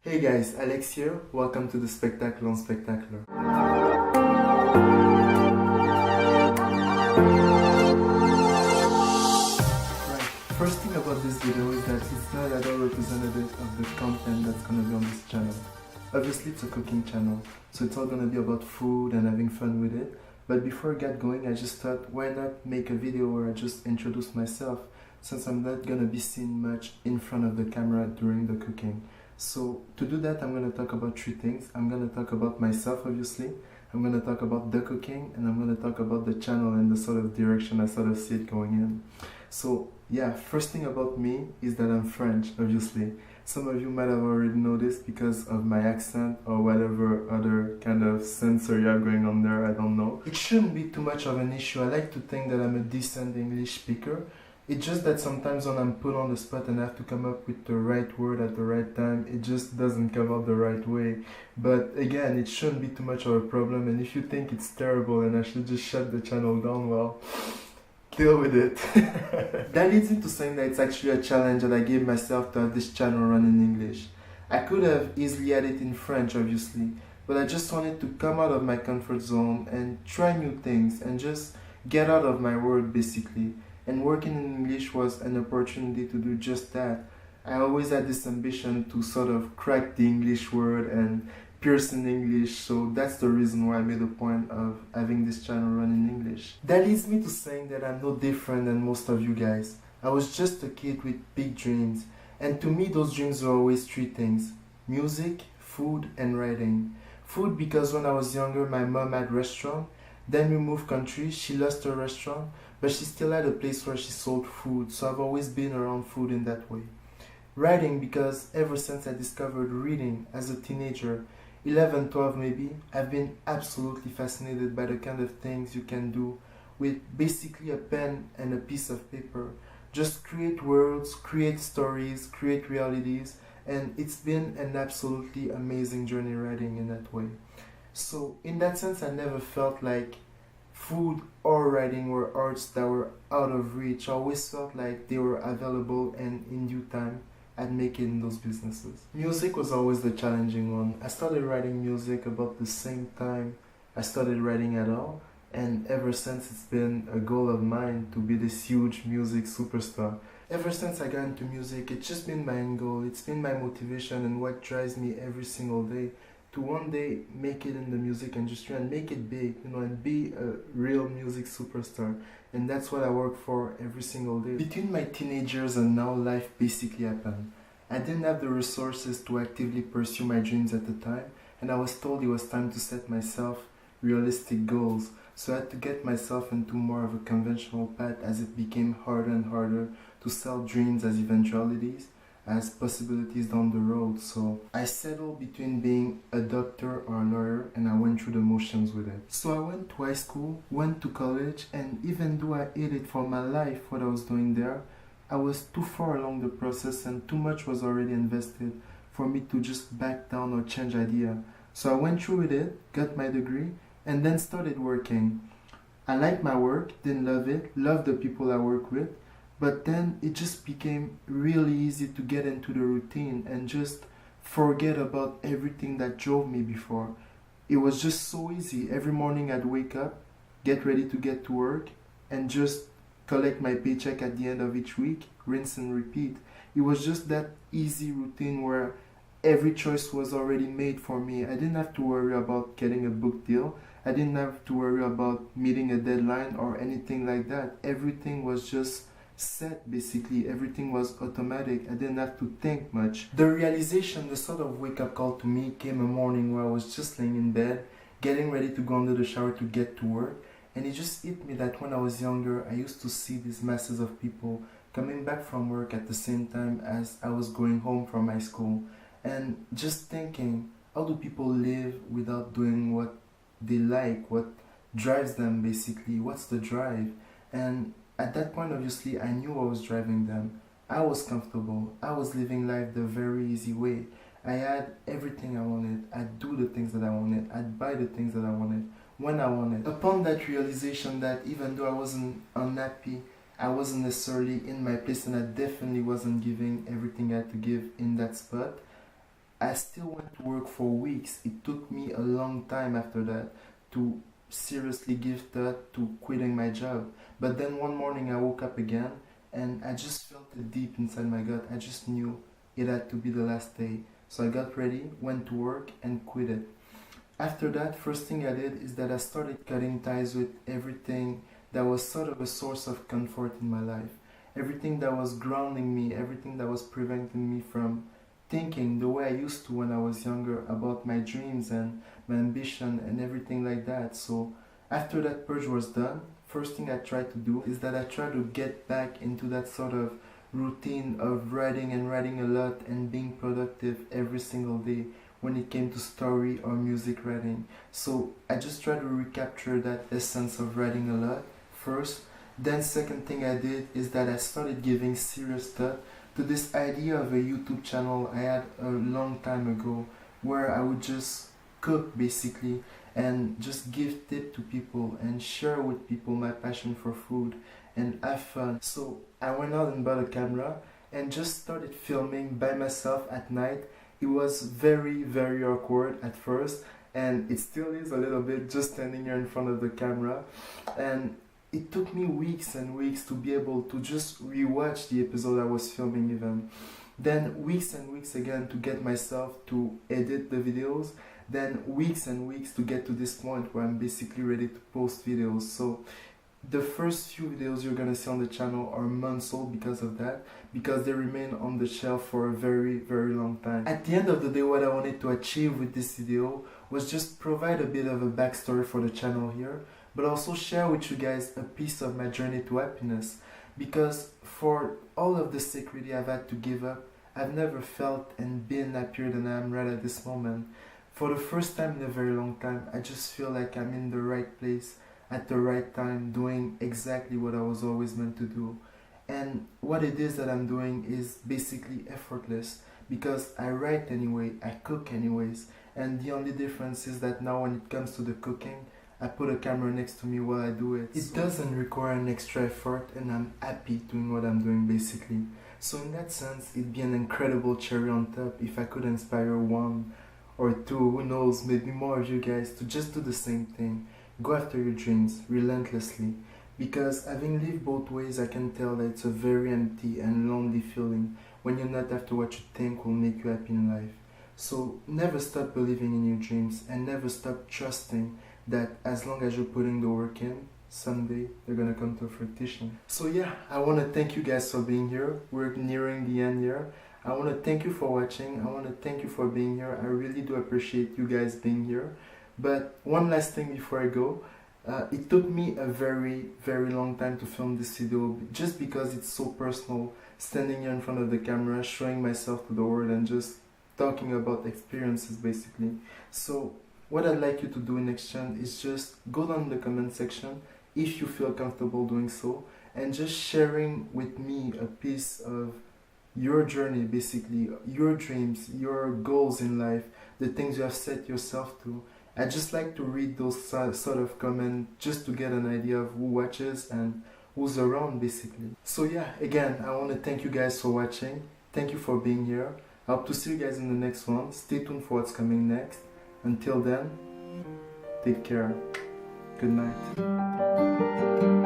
Hey guys, Alex here. Welcome to the Spectacle on Spectacular. Right, first thing about this video is that it's not at all representative of the content that's gonna be on this channel. Obviously it's a cooking channel, so it's all gonna be about food and having fun with it. But before I get going, I just thought, why not make a video where I just introduce myself, since I'm not gonna be seen much in front of the camera during the cooking. So to do that, I'm going to talk about three things. I'm going to talk about myself, obviously. I'm going to talk about the cooking, and I'm going to talk about the channel and the sort of direction I sort of see it going in. So yeah, first thing about me is that I'm French, obviously. Some of you might have already noticed because of my accent or whatever other kind of sensory are going on there, I don't know. It shouldn't be too much of an issue. I like to think that I'm a decent English speaker. It's just that sometimes when I'm put on the spot and I have to come up with the right word at the right time, it just doesn't come out the right way. But again, it shouldn't be too much of a problem, and if you think it's terrible and I should just shut the channel down, well, deal with it. That leads into saying that it's actually a challenge that I gave myself to have this channel run in English. I could have easily had it in French, obviously, but I just wanted to come out of my comfort zone and try new things and just get out of my world, basically. And working in English was an opportunity to do just that. I always had this ambition to sort of crack the English word and pierce in English, so that's the reason why I made a point of having this channel run in English. That leads me to saying that I'm no different than most of you guys. I was just a kid with big dreams, and to me those dreams were always three things: music, food, and writing. Food because when I was younger my mom had a restaurant, then we moved country, she lost her restaurant, but she still had a place where she sold food, so I've always been around food in that way. Writing because ever since I discovered reading as a teenager, 11, 12 maybe, I've been absolutely fascinated by the kind of things you can do with basically a pen and a piece of paper. Just create worlds, create stories, create realities, and it's been an absolutely amazing journey writing in that way. So in that sense, I never felt like food or writing were arts that were out of reach. I always felt like they were available, and in due time I'd make it in those businesses. Music was always the challenging one. I started writing music about the same time I started writing at all, and ever since it's been a goal of mine to be this huge music superstar. Ever since I got into music, it's just been my end goal. It's been my motivation and what drives me every single day to one day make it in the music industry and make it big, and be a real music superstar. And that's what I work for every single day. Between my teenage years and now, life basically happened. I didn't have the resources to actively pursue my dreams at the time, and I was told it was time to set myself realistic goals. So I had to get myself into more of a conventional path as it became harder and harder to sell dreams as eventualities, as possibilities down the road. So I settled between being a doctor or a lawyer, and I went through the motions with it. So I went to high school, went to college, and even though I hated for my life what I was doing there, I was too far along the process and too much was already invested for me to just back down or change idea. So I went through with it, got my degree, and then started working. I liked my work, didn't love it, loved the people I work with, but then it just became really easy to get into the routine and just forget about everything that drove me before. It was just so easy. Every morning I'd wake up, get ready to get to work, and just collect my paycheck at the end of each week, rinse and repeat. It was just that easy routine where every choice was already made for me. I didn't have to worry about getting a book deal. I didn't have to worry about meeting a deadline or anything like that. Everything was just set, basically. Everything was automatic. I didn't have to think much. The realization, the sort of wake-up call to me came a morning where I was just laying in bed, getting ready to go under the shower to get to work, and it just hit me that when I was younger, I used to see these masses of people coming back from work at the same time as I was going home from my school, and just thinking, how do people live without doing what they like, what drives them, basically? What's the drive? And at that point, obviously, I knew what was driving them. I was comfortable. I was living life the very easy way. I had everything I wanted. I'd do the things that I wanted. I'd buy the things that I wanted when I wanted. Upon that realization that even though I wasn't unhappy, I wasn't necessarily in my place, and I definitely wasn't giving everything I had to give in that spot, I still went to work for weeks. It took me a long time after that to seriously give thought to quitting my job. But then one morning I woke up again and I just felt it deep inside my gut. I just knew it had to be the last day. So I got ready, went to work and quit it. After that, first thing I did is that I started cutting ties with everything that was sort of a source of comfort in my life. Everything that was grounding me, everything that was preventing me from thinking the way I used to when I was younger about my dreams and my ambition and everything like that. So after that purge was done, first thing I tried to do is that I tried to get back into that sort of routine of writing and writing a lot and being productive every single day when it came to story or music writing. So I just tried to recapture that essence of writing a lot first. Then second thing I did is that I started giving serious thought to this idea of a YouTube channel I had a long time ago, where I would just cook basically and just give tip to people and share with people my passion for food and have fun. So I went out and bought a camera and just started filming by myself at night. It was very, very awkward at first, and it still is a little bit, just standing here in front of the camera. And it took me weeks and weeks to be able to just rewatch the episode I was filming even. Then weeks and weeks again to get myself to edit the videos. Then weeks and weeks to get to this point where I'm basically ready to post videos. So the first few videos you're gonna see on the channel are months old because of that, because they remain on the shelf for a very, very long time. At the end of the day, what I wanted to achieve with this video was just provide a bit of a backstory for the channel here, but also share with you guys a piece of my journey to happiness. Because for all of the security I've had to give up, I've never felt and been happier than I am right at this moment. For the first time in a very long time, I just feel like I'm in the right place at the right time, doing exactly what I was always meant to do. And what it is that I'm doing is basically effortless, because I write anyway, I cook anyways, and the only difference is that now when it comes to the cooking, I put a camera next to me while I do it. It doesn't require an extra effort, and I'm happy doing what I'm doing basically. So in that sense, it'd be an incredible cherry on top if I could inspire one or two, who knows, maybe more of you guys to just do the same thing. Go after your dreams relentlessly, because having lived both ways, I can tell that it's a very empty and lonely feeling when you're not after what you think will make you happy in life. So never stop believing in your dreams, and never stop trusting that as long as you're putting the work in, someday they're gonna come to fruition. So yeah, I want to thank you guys for being here. We're nearing the end here. I want to thank you for watching. I want to thank you for being here. I really do appreciate you guys being here. But one last thing before I go, it took me a very, very long time to film this video, just because it's so personal, standing here in front of the camera, showing myself to the world and just talking about experiences basically. So what I'd like you to do in exchange is just go down in the comment section if you feel comfortable doing so, and just sharing with me a piece of your journey, basically your dreams, your goals in life, the things you have set yourself to. I just like to read those sort of comments just to get an idea of who watches and who's around basically. So yeah, again, I want to thank you guys for watching. Thank you for being here. I hope to see you guys in the next one. Stay tuned for what's coming next. Until then, take care. Good night.